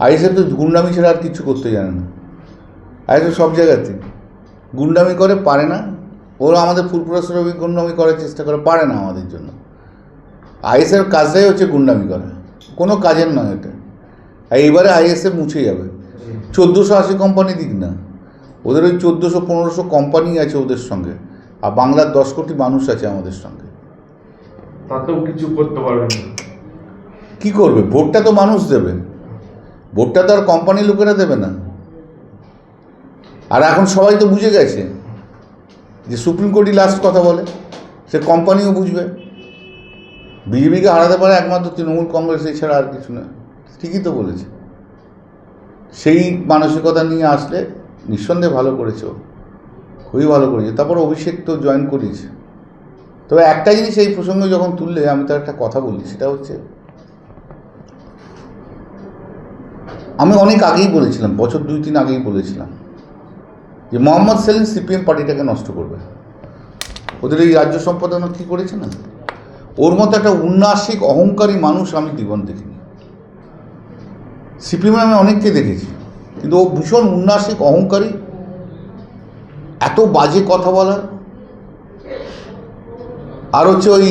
ISF তো গুন্ডামি ছাড়া আর কিছু করতে জানে না। আইএসএফ সব জায়গাতে গুন্ডামি করে, পারে না। ওরা আমাদের ফুলপুরা গুন্ডামি করার চেষ্টা করে, পারে না আমাদের জন্য। আইএসএফ কাজটাই হচ্ছে গুন্ডামি করা, কোনো কাজের নয় এটা। আর এইবারে আইএসএফ মুছে যাবে। 1480 কোম্পানি দিক না, ওদের ওই 1400-1500 কোম্পানি আছে ওদের সঙ্গে, আর বাংলার 10 কোটি মানুষ আছে আমাদের সঙ্গে। তাতেও কিছু করতে পারবেন না। কী করবে? ভোটটা তো মানুষ দেবে, ভোটটা তো আর কোম্পানি লোকেরা দেবে না। আর এখন সবাই তো বুঝে গেছে যে সুপ্রিম কোর্টই লাস্ট কথা বলে, সে কোম্পানিও বুঝবে। বিজেপিকে হারাতে পারে একমাত্র তৃণমূল কংগ্রেস, এছাড়া আর কিছু না। ঠিকই তো বলেছে। সেই মানসিকতা নিয়ে আসলে নিঃসন্দেহে ভালো করেছে, খুবই ভালো করেছে। তারপর অভিষেক তো জয়েন করিয়েছে। তবে একটা জিনিস এই প্রসঙ্গে যখন তুললে আমি তার একটা কথা বলি, সেটা হচ্ছে, আমি অনেক আগেই বলেছিলাম, বছর 2-3 আগেই বলেছিলাম যে মোহাম্মদ সেলিম সিপিএম পার্টিটাকে নষ্ট করবে। ওদের এই রাজ্য সম্পাদনা কী করেছে না, ওর মতো একটা উন্নাসিক অহংকারী মানুষ আমি জীবন দেখিনি। সিপিএমে আমি অনেককে দেখেছি, কিন্তু ও ভীষণ উন্নাসিক অহংকারী, এত বাজে কথা বলার, আর হচ্ছে ওই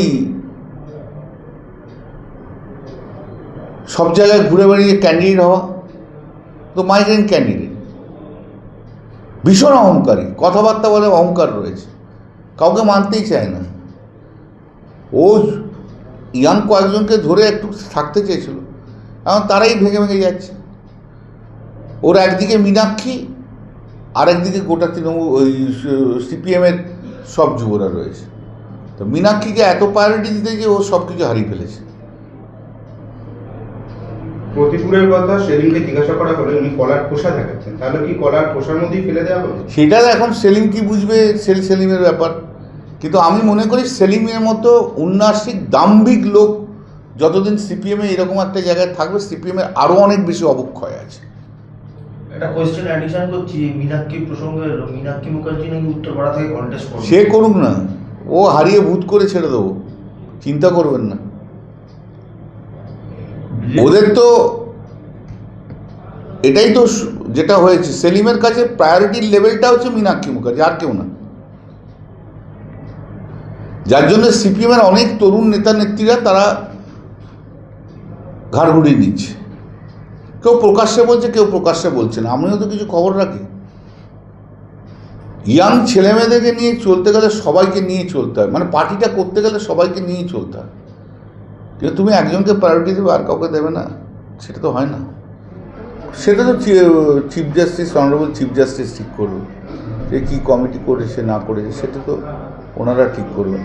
সব জায়গায় ঘুরে বেড়িয়ে ক্যান্ডিডেট হওয়া, তো মাইগ্রেন ক্যান্ডিডেট, ভীষণ অহংকারী, কথাবার্তা বলে অহংকার রয়েছে, কাউকে মানতেই চায় না। ও ইয়াং কয়েকজনকে ধরে একটু থাকতে চেয়েছিল, এখন তারাই ভেঙে ভেঙে যাচ্ছে। ওর একদিকে মীনাক্ষী, আর একদিকে গোটা তৃণমূল ওই সিপিএমের সব যুবরা রয়েছে। তো মীনাক্ষীকে এত প্রায়োরিটি দিতে গিয়ে ও সব কিছু হারিয়ে ফেলেছে। প্রতিপুরের কথা সেলিমকে জিজ্ঞাসা করা হলে উনি কলার খোসা দেখাচ্ছেন, তাহলে কি কলার খোসার মধ্যেই ফেলে দেওয়া হবে? সেটা এখন সেলিম কি বুঝবে, সেলিমের ব্যাপার। কিন্তু আমি মনে করি সেলিমের মতো উন্নাসিক দাম্ভিক লোক যতদিন সিপিএমে এরকম একটা জায়গায় থাকবে, সিপিএমের আরও অনেক বেশি অবক্ষয় আছে। একটা কোয়েশ্চেন অ্যাডিশন করছি, মীনাক্ষী প্রসঙ্গে এলো, মীনাক্ষী মুখার্জি নাকি উত্তরপাড়া থেকে কন্টেস্ট করবে। সে করুক না, ও হারিয়ে ভূত করে ছেড়ে দেবো, চিন্তা করবেন না। ওদের তো এটাই তো যেটা হয়েছে, সেলিমের কাছে প্রায়োরিটির লেভেলটা হচ্ছে মীনাক্ষী মুখার্জি, আর কেউ না। যার জন্য সিপিএমের অনেক তরুণ নেতা নেত্রীরা তারা ঘাড় ঘুরিয়ে নিচ্ছে। কেউ প্রকাশ্যে বলছে, কেউ প্রকাশ্যে বলছে না। আমিও তো কিছু খবর রাখি। ইয়াং ছেলেমেয়েদেরকে নিয়ে চলতে গেলে সবাইকে নিয়ে চলতে হয়, মানে পার্টিটা করতে গেলে সবাইকে নিয়ে চলতে হয়। কিন্তু তুমি একজনকে প্রায়োরিটি দেবে আর কাউকে দেবে না, সেটা তো হয় না। সেটা তো chief justice, honourable chief justice ঠিক করবে যে কী কমিটি করেছে না করেছে, সেটা তো ওনারা ঠিক করবেন।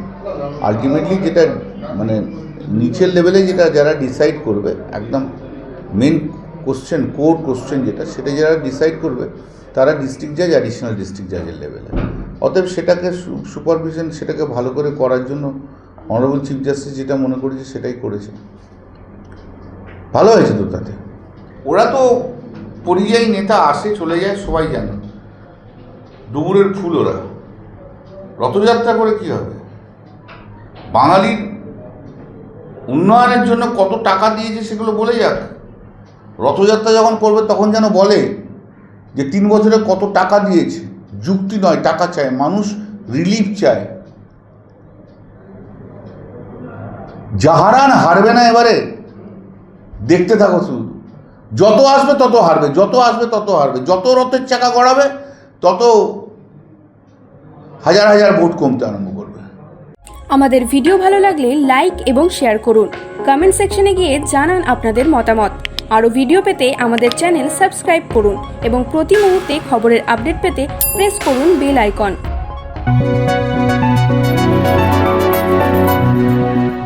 আলটিমেটলি যেটা মানে নিচের লেভেলে যেটা যারা ডিসাইড করবে, একদম মেন কোশ্চেন, কোর কোশ্চেন যেটা, সেটা যারা ডিসাইড করবে তারা ডিস্ট্রিক্ট জাজ, অ্যাডিশনাল ডিস্ট্রিক্ট জাজের লেভেলে। অতএব সেটাকে সুপারভিশন, সেটাকে ভালো করে করার জন্য অনারেবল চিফ জাস্টিস যেটা মনে করেছে সেটাই করেছে, ভালো হয়েছে তো। তাতে ওরা তো পরিযায়ী নেতা, আসে চলে যায়, সবাই জানে, ডুমুরের ফুল। ওরা রথযাত্রা করে কি হবে? বাঙালির উন্নয়নের জন্য কত টাকা দিয়েছে সেগুলো বলে যাক। রথযাত্রা যখন করবে তখন যেন বলে যে 3 বছরে কত টাকা দিয়েছে। যুক্তি নয়, টাকা চায় মানুষ, রিলিফ চায়। জাহারান হারবে না এবারে, দেখতে থাকো শুধু। যত আসবে তত হারবে, যত আসবে তত হারবে, যত রথের চাকা গড়াবে তত হাজার হাজার ভোট কমতে আরম্ভ করবে। আমাদের ভিডিও ভালো লাগলে লাইক এবং শেয়ার করুন। কমেন্ট সেকশনে গিয়ে জানান আপনাদের মতামত। আরও ভিডিও পেতে আমাদের চ্যানেল সাবস্ক্রাইব করুন এবং প্রতি মুহূর্তে খবরের আপডেট পেতে প্রেস করুন বেল আইকন।